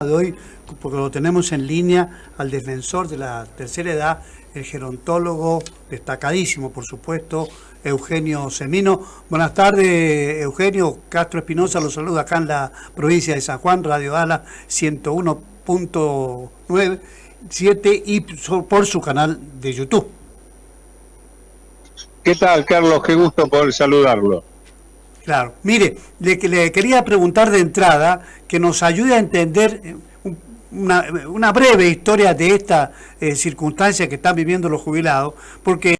de hoy, porque lo tenemos en línea al defensor de la tercera edad, el gerontólogo destacadísimo, por supuesto, Eugenio Semino. Buenas tardes, Eugenio. Castro Espinosa los saluda acá en la provincia de San Juan, Radio Ala 101.97 y por su canal de YouTube. ¿Qué tal, Carlos? Qué gusto poder saludarlo. Claro. Mire, le quería preguntar de entrada que nos ayude a entender una breve historia de esta circunstancia que están viviendo los jubilados, porque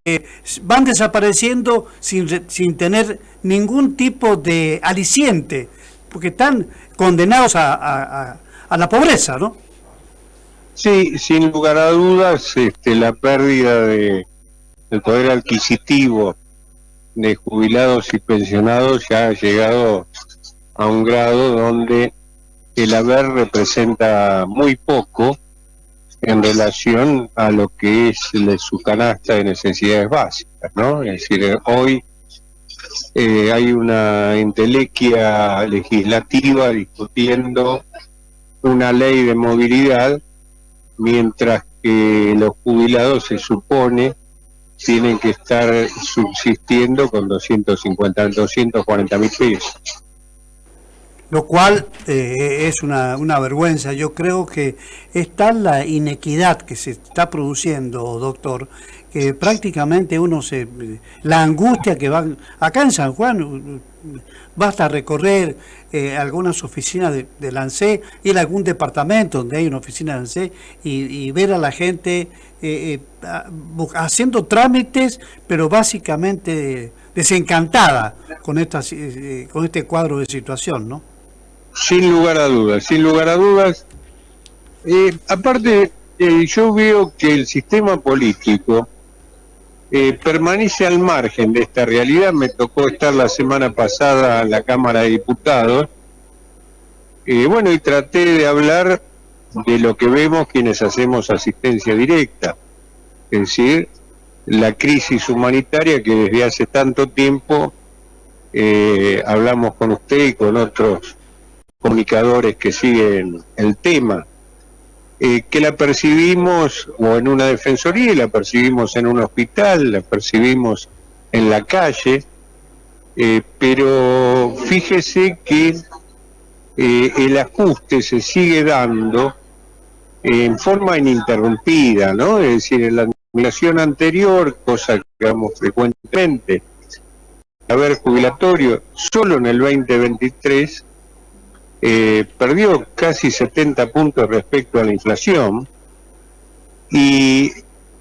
van desapareciendo sin tener ningún tipo de aliciente, porque están condenados a la pobreza, ¿no? Sí, sin lugar a dudas, la pérdida del poder adquisitivo de jubilados y pensionados ya ha llegado a un grado donde el haber representa muy poco en relación a lo que es su canasta de necesidades básicas, ¿no? Es decir, hoy hay una entelequia legislativa discutiendo una ley de movilidad, mientras que los jubilados se supone tienen que estar subsistiendo con 240 mil pesos. Lo cual es una vergüenza. Yo creo que es tal la inequidad que se está produciendo, doctor, que prácticamente la angustia que va acá en San Juan, basta recorrer algunas oficinas de la ANSES, ir a algún departamento donde hay una oficina de ANSES y ver a la gente haciendo trámites, pero básicamente desencantada con este cuadro de situación, ¿no? Sin lugar a dudas, sin lugar a dudas. Aparte, yo veo que el sistema político permanece al margen de esta realidad. Me tocó estar la semana pasada en la Cámara de Diputados, y traté de hablar de lo que vemos quienes hacemos asistencia directa, es decir, la crisis humanitaria que desde hace tanto tiempo hablamos con usted y con otros comunicadores que siguen el tema, que la percibimos o en una defensoría, la percibimos en un hospital, la percibimos en la calle, pero fíjese que el ajuste se sigue dando en forma ininterrumpida, ¿no? Es decir, en la administración anterior, cosa que vemos frecuentemente, haber jubilatorio solo en el 2023 perdió casi 70 puntos respecto a la inflación, y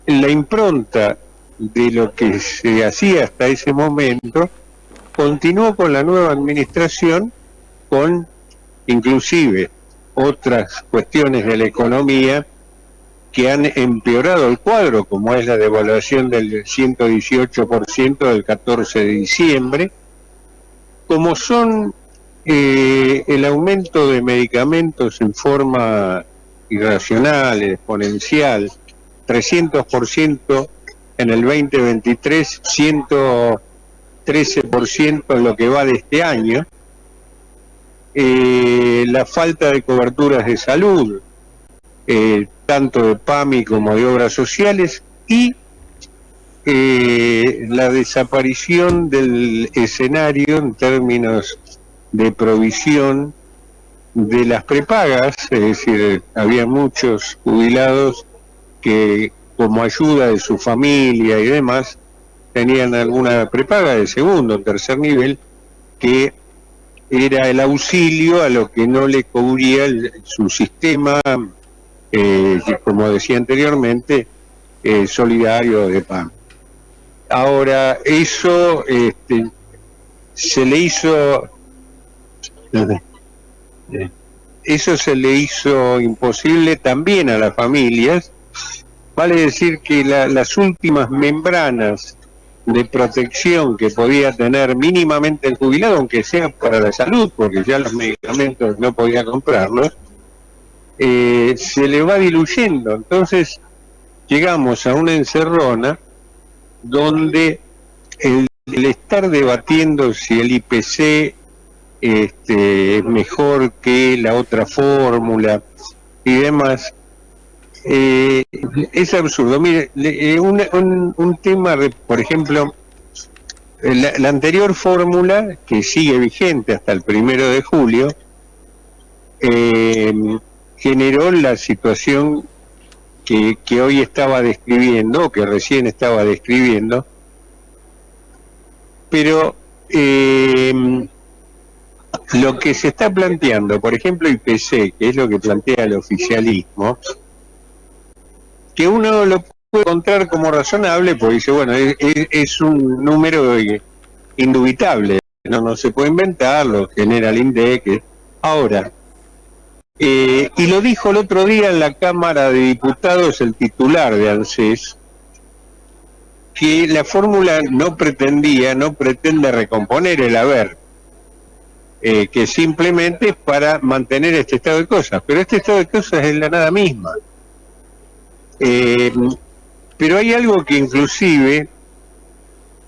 la impronta de lo que se hacía hasta ese momento continuó con la nueva administración, con inclusive otras cuestiones de la economía que han empeorado el cuadro, como es la devaluación del 118% del 14 de diciembre, como son el aumento de medicamentos en forma irracional, exponencial, 300% en el 2023, 113% en lo que va de este año, la falta de coberturas de salud, tanto de PAMI como de obras sociales, y la desaparición del escenario en términos de provisión de las prepagas. Es decir, había muchos jubilados que, como ayuda de su familia y demás, tenían alguna prepaga de segundo o tercer nivel, que era el auxilio a lo que no le cubría su sistema, como decía anteriormente, solidario de PAM. Ahora, eso se le hizo imposible también a las familias. Vale decir que las últimas membranas de protección que podía tener mínimamente el jubilado, aunque sea para la salud, porque ya los medicamentos no podía comprarlos, se le va diluyendo. Entonces llegamos a una encerrona donde el estar debatiendo si el IPC es mejor que la otra fórmula y demás. Es absurdo. Mire, un tema, por ejemplo, la anterior fórmula, que sigue vigente hasta el 1 de julio, generó la situación que hoy estaba describiendo, o que recién estaba describiendo, pero lo que se está planteando, por ejemplo, IPC, que es lo que plantea el oficialismo, que uno lo puede encontrar como razonable, porque dice, bueno, es un número indubitable, no se puede inventar, lo genera el INDEC. Ahora, y lo dijo el otro día en la Cámara de Diputados el titular de ANSES, que la fórmula no pretende recomponer el haber, que simplemente es para mantener este estado de cosas, pero este estado de cosas es la nada misma. Pero hay algo que inclusive,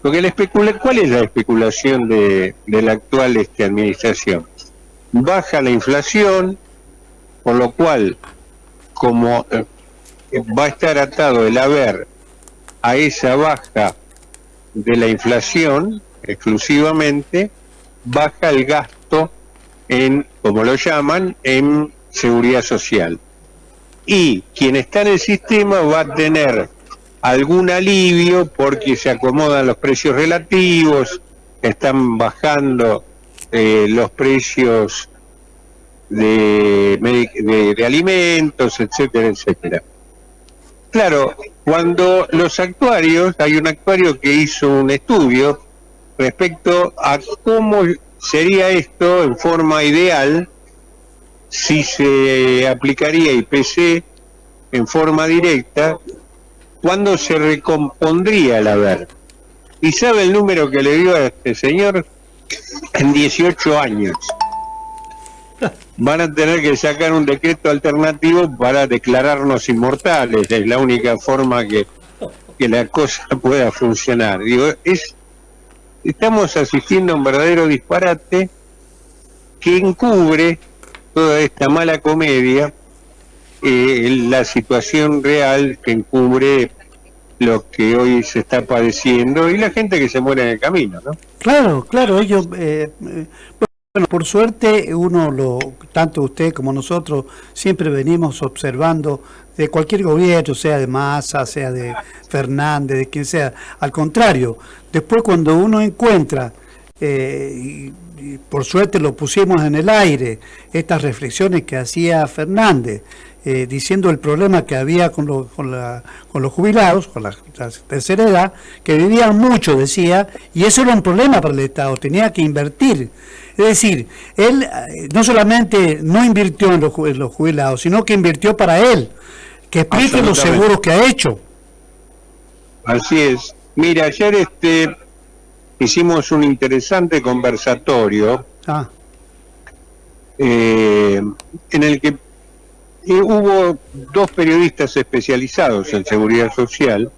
porque ¿cuál es la especulación de la actual administración? Baja la inflación, por lo cual, como va a estar atado el haber a esa baja de la inflación exclusivamente, baja el gasto en, como lo llaman, en seguridad social. Y quien está en el sistema va a tener algún alivio porque se acomodan los precios relativos, están bajando los precios de alimentos, etcétera, etcétera. Claro, cuando los actuarios, hay un actuario que hizo un estudio respecto a cómo sería esto en forma ideal, si se aplicaría IPC en forma directa, ¿cuándo se recompondría el haber? ¿Y sabe el número que le dio a este señor? En 18 años. Van a tener que sacar un decreto alternativo para declararnos inmortales. Es la única forma que la cosa pueda funcionar. Digo, estamos asistiendo a un verdadero disparate que encubre toda esta mala comedia, la situación real que encubre lo que hoy se está padeciendo y la gente que se muere en el camino, ¿no? Claro, ellos, bueno, por suerte tanto usted como nosotros, siempre venimos observando de cualquier gobierno, sea de Massa, sea de Fernández, de quien sea. Al contrario, después cuando uno encuentra, y por suerte lo pusimos en el aire, estas reflexiones que hacía Fernández, diciendo el problema que había con los jubilados, con la tercera edad, que vivían mucho, decía, y eso era un problema para el Estado, tenía que invertir. Es decir, él no solamente no invirtió en los jubilados, sino que invirtió para él, que explique los seguros que ha hecho. Así es. Mira, ayer hicimos un interesante conversatorio en el que hubo 2 periodistas especializados en seguridad social,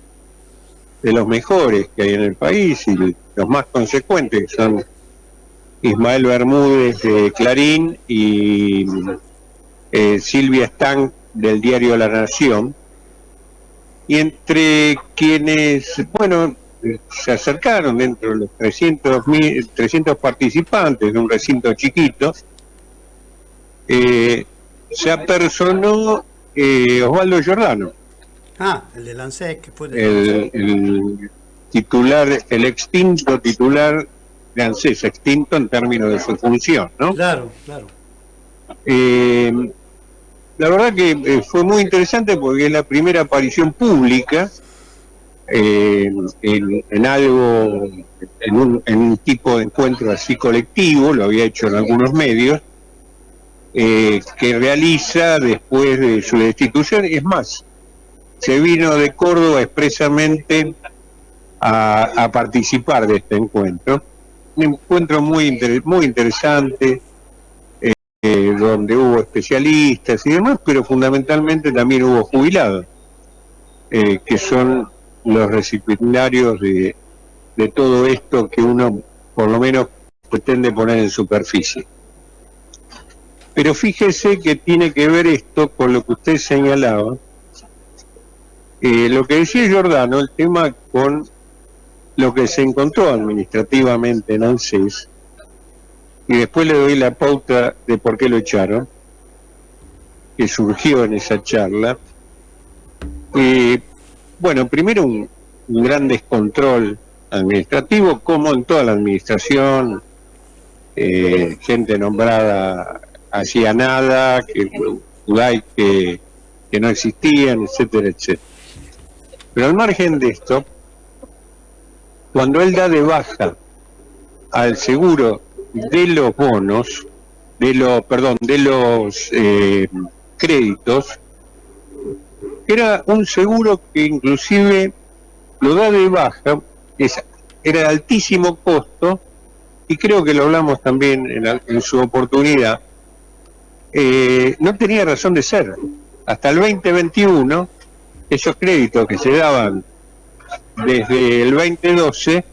de los mejores que hay en el país y los más consecuentes, que son Ismael Bermúdez de Clarín y Silvia Stank del diario La Nación, y entre quienes, bueno, se acercaron dentro de los 300 participantes de un recinto chiquito, se apersonó Osvaldo Giordano. El de Lancet, que fue el titular, el extinto titular de ANSES, extinto en términos de su función, ¿no? Claro. La verdad que fue muy interesante porque es la primera aparición pública en algo, en un tipo de encuentro así colectivo, lo había hecho en algunos medios, que realiza después de su destitución. Es más, se vino de Córdoba expresamente a participar de este encuentro. Un encuentro muy interesante, donde hubo especialistas y demás, pero fundamentalmente también hubo jubilados, que son los recipiendarios de todo esto que uno, por lo menos pretende poner en superficie. Pero fíjese que tiene que ver esto con lo que usted señalaba, lo que decía Giordano, el tema con lo que se encontró administrativamente en ANSES, y después le doy la pauta de por qué lo echaron, que surgió en esa charla. Bueno, primero un gran descontrol administrativo, como en toda la administración, gente nombrada hacía nada, que no existían, etcétera, etcétera. Pero al margen de esto, cuando él da de baja al seguro de los bonos, de los créditos, era un seguro que inclusive lo da de baja, era de altísimo costo, y creo que lo hablamos también en su oportunidad, no tenía razón de ser. Hasta el 2021, esos créditos que se daban desde el 2012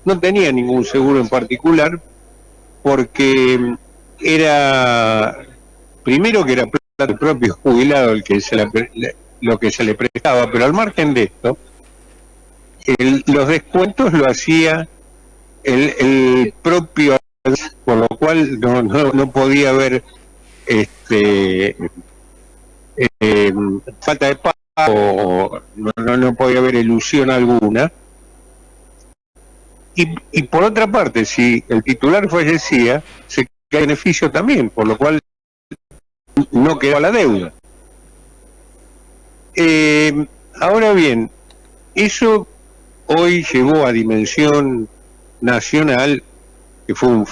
no tenían ningún seguro en particular, porque era, primero que era plata del propio jubilado lo que se le prestaba, pero al margen de esto, los descuentos lo hacía el propio, por lo cual no podía haber falta de pago, no podía haber ilusión alguna. Y por otra parte, si el titular fallecía, se queda beneficio también, por lo cual no quedaba la deuda. Ahora bien, eso hoy llegó a dimensión nacional, que fue un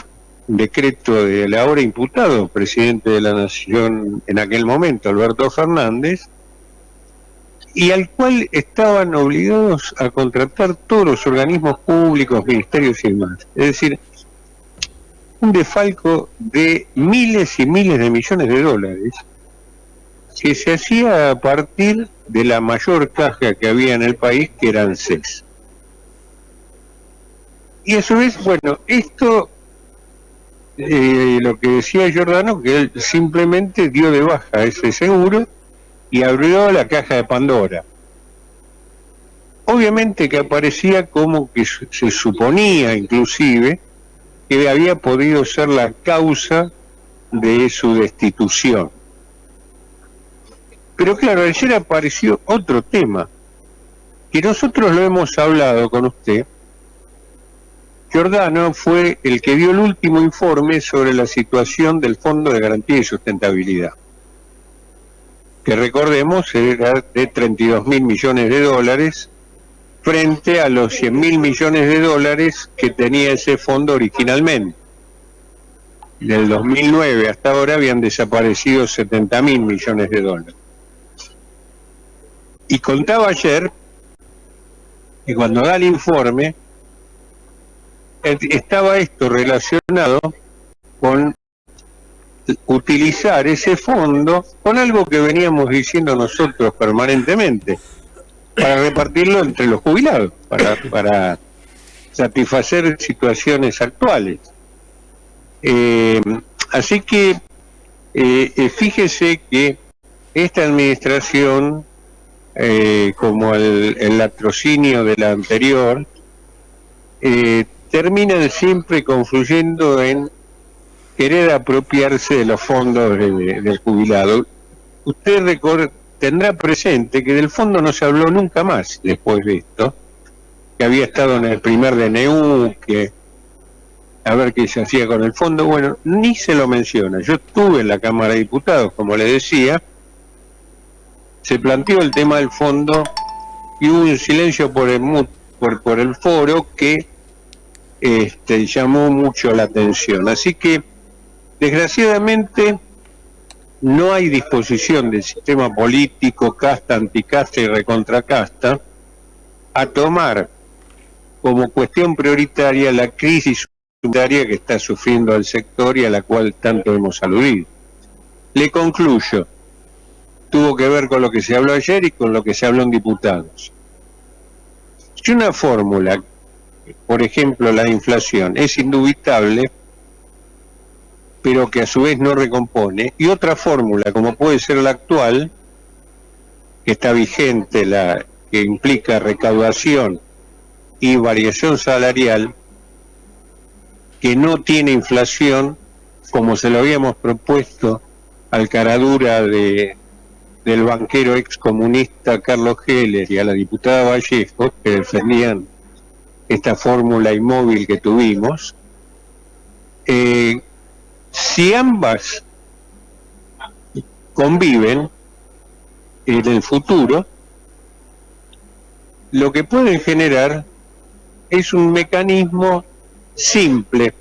decreto del ahora imputado presidente de la Nación en aquel momento, Alberto Fernández, y al cual estaban obligados a contratar todos los organismos públicos, ministerios y demás. Es decir, un desfalco de miles y miles de millones de dólares que se hacía a partir de la mayor caja que había en el país, que era ANSES. Y a su vez, bueno, esto, lo que decía Giordano, que él simplemente dio de baja ese seguro y abrió la caja de Pandora. Obviamente que aparecía como que se suponía inclusive que había podido ser la causa de su destitución. Pero claro, ayer apareció otro tema, que nosotros lo hemos hablado con usted. Giordano fue el que dio el último informe sobre la situación del Fondo de Garantía y Sustentabilidad, que recordemos era de 32.000 millones de dólares frente a los 100.000 millones de dólares que tenía ese fondo originalmente. Del 2009 hasta ahora habían desaparecido 70.000 millones de dólares. Y contaba ayer que cuando da el informe estaba esto relacionado con utilizar ese fondo con algo que veníamos diciendo nosotros permanentemente, para repartirlo entre los jubilados, para satisfacer situaciones actuales. Así que fíjese que esta administración, como el latrocinio de la anterior, terminan siempre confluyendo en querer apropiarse de los fondos del jubilado. Usted tendrá presente que del fondo no se habló nunca más después de esto, que había estado en el primer DNU, que a ver qué se hacía con el fondo. Bueno, ni se lo menciona. Yo estuve en la Cámara de Diputados, como le decía, se planteó el tema del fondo y hubo un silencio por el foro que llamó mucho la atención. Así que, desgraciadamente, no hay disposición del sistema político, casta, anticasta y recontracasta, a tomar como cuestión prioritaria la crisis humanitaria que está sufriendo el sector y a la cual tanto hemos aludido. Le concluyo, tuvo que ver con lo que se habló ayer y con lo que se habló en diputados. Si una fórmula, por ejemplo la inflación, es indubitable, pero que a su vez no recompone, y otra fórmula, como puede ser la actual, que está vigente, la que implica recaudación y variación salarial, que no tiene inflación, como se lo habíamos propuesto al caradura del banquero excomunista Carlos Heller y a la diputada Vallejo, que defendían esta fórmula inmóvil que tuvimos. Si ambas conviven en el futuro, lo que pueden generar es un mecanismo simple.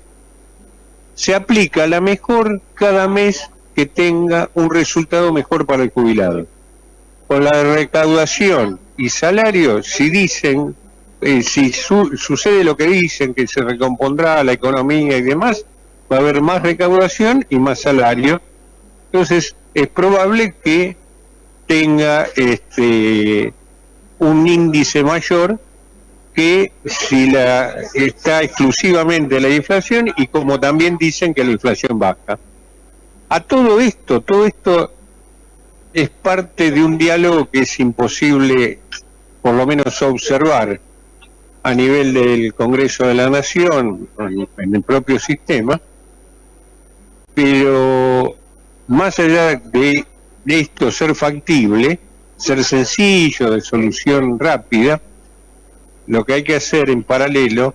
Se aplica a la mejor cada mes que tenga un resultado mejor para el jubilado. Con la recaudación y salario, si dicen, si sucede lo que dicen, que se recompondrá la economía y demás, va a haber más recaudación y más salario. Entonces es probable que tenga un índice mayor que si está exclusivamente la inflación, y como también dicen que la inflación baja. A todo esto es parte de un diálogo que es imposible, por lo menos, observar a nivel del Congreso de la Nación, en el propio sistema, pero más allá de esto ser factible, ser sencillo, de solución rápida, lo que hay que hacer en paralelo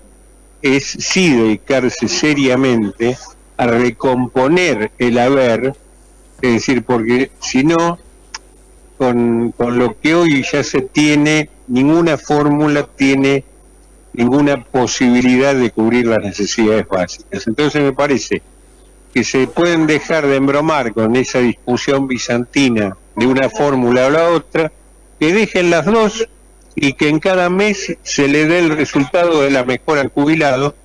es sí dedicarse seriamente a recomponer el haber, es decir, porque si no, con lo que hoy ya se tiene, ninguna fórmula tiene ninguna posibilidad de cubrir las necesidades básicas. Entonces me parece que se pueden dejar de embromar con esa discusión bizantina de una fórmula o la otra, que dejen las dos y que en cada mes se le dé el resultado de la mejora al jubilado,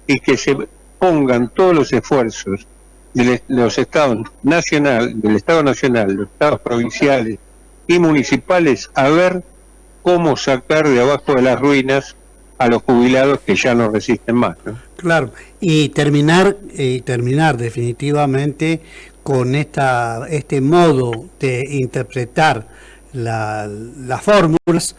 y que se pongan todos los esfuerzos de los estados del Estado Nacional, los estados provinciales y municipales a ver cómo sacar de abajo de las ruinas a los jubilados que ya no resisten más, ¿no? Claro, y terminar definitivamente con este modo de interpretar las fórmulas,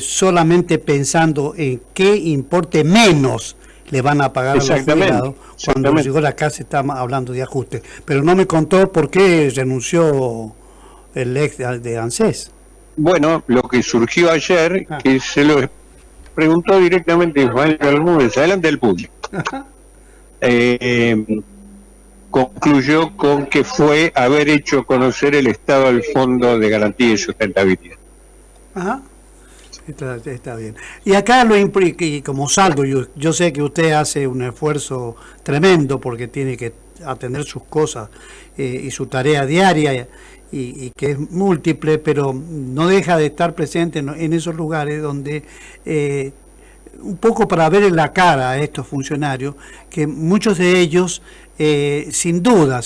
solamente pensando en qué importe menos le van a pagar a los jubilados. Cuando llegó la casa estaba hablando de ajustes, pero no me contó por qué renunció el ex de ANSES. Bueno, lo que surgió ayer, que se lo preguntó directamente Ismael Bermúdez, adelante del público. Concluyó con que fue haber hecho conocer el estado del Fondo de Garantía y Sustentabilidad. Ajá. Está bien. Y acá lo implica, y como saldo, yo sé que usted hace un esfuerzo tremendo porque tiene que atender sus cosas y su tarea diaria, y que es múltiple, pero no deja de estar presente en esos lugares donde un poco para ver en la cara a estos funcionarios, que muchos de ellos sin duda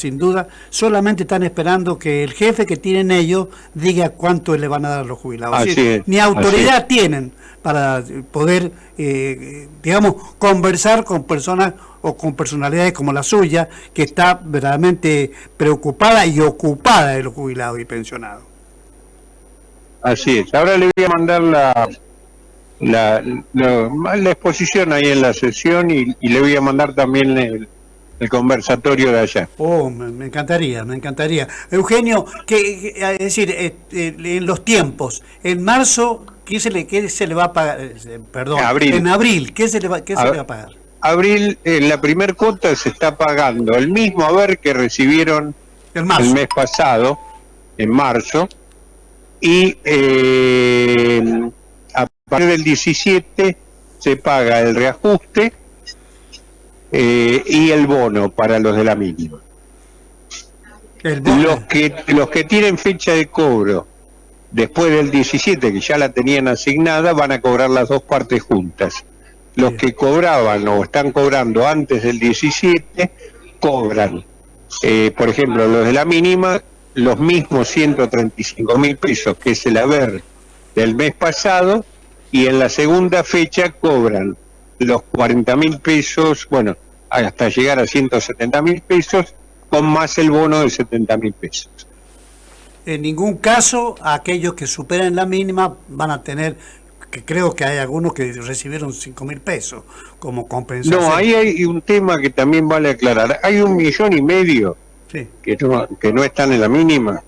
solamente están esperando que el jefe que tienen ellos diga cuánto le van a dar a los jubilados. Ni autoridad tienen para poder digamos, conversar con personas o con personalidades como la suya, que está verdaderamente preocupada y ocupada de los jubilados y pensionados. Así es. Ahora le voy a mandar la exposición ahí en la sesión, y le voy a mandar también el conversatorio de allá. Me encantaría. Eugenio, es decir, en los tiempos, en marzo, ¿qué se le va a pagar? Perdón, en abril, ¿qué se le va a pagar? Abril, la primer cuota se está pagando el mismo haber que recibieron el mes pasado, en marzo, y a partir del 17 se paga el reajuste y el bono para los de la mínima. Los que tienen fecha de cobro después del 17, que ya la tenían asignada, van a cobrar las dos partes juntas. Los que cobraban o están cobrando antes del 17 cobran, por ejemplo, los de la mínima, los mismos 135.000 pesos, que es el haber del mes pasado, y en la segunda fecha cobran los 40.000 pesos, bueno, hasta llegar a 170.000 pesos, con más el bono de 70.000 pesos. En ningún caso aquellos que superen la mínima van a tener, que creo que hay algunos que recibieron 5.000 pesos como compensación. No, ahí hay un tema que también vale aclarar. Hay 1,5 millones Sí. que no están en la mínima,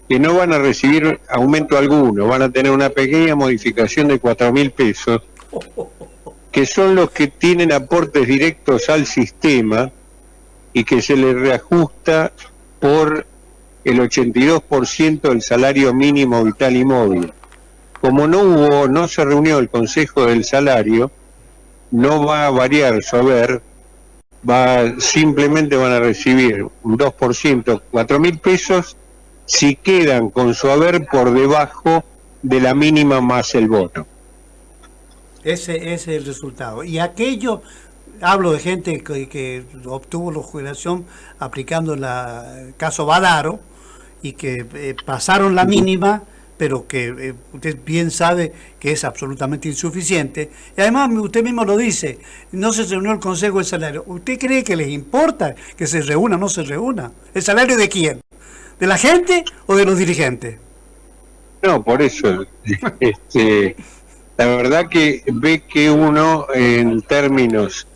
que no van a recibir aumento alguno, van a tener una pequeña modificación de 4.000 pesos, que son los que tienen aportes directos al sistema y que se les reajusta por el 82% del salario mínimo vital y móvil. Como no se reunió el Consejo del Salario, no va a variar su haber, simplemente van a recibir un 2%, 4.000 pesos, si quedan con su haber por debajo de la mínima más el bono. Ese es el resultado. Y aquello, hablo de gente que obtuvo la jubilación aplicando el caso Badaro y que pasaron la mínima, pero que usted bien sabe que es absolutamente insuficiente. Y además usted mismo lo dice, no se reunió el Consejo del Salario. ¿Usted cree que les importa que se reúna o no se reúna? ¿El salario de quién? ¿De la gente o de los dirigentes? No, por eso, la verdad que ve que uno, en términos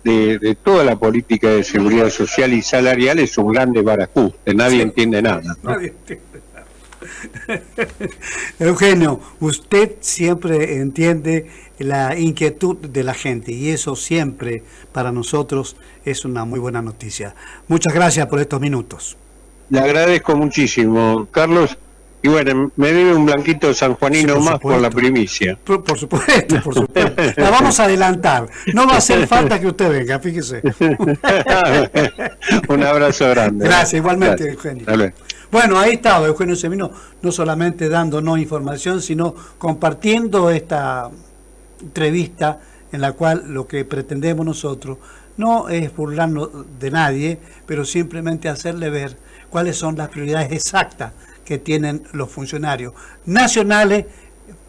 de toda la política de seguridad social y salarial, es un gran desbarajuste, nadie entiende nada, ¿no? Nadie entiende nada. Eugenio, usted siempre entiende la inquietud de la gente y eso siempre para nosotros es una muy buena noticia. Muchas gracias por estos minutos. Le agradezco muchísimo, Carlos. Y bueno, me debe un blanquito sanjuanino más por la primicia. Por supuesto, por supuesto. La vamos a adelantar. No va a hacer falta que usted venga, fíjese. Un abrazo grande. Gracias, igualmente, Eugenio. Dale. Bueno, ahí estaba Eugenio Semino, no solamente dándonos información, sino compartiendo esta entrevista en la cual lo que pretendemos nosotros no es burlarnos de nadie, pero simplemente hacerle ver cuáles son las prioridades exactas que tienen los funcionarios nacionales,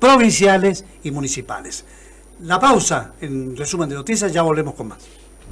provinciales y municipales. La pausa, en resumen de noticias, ya volvemos con más.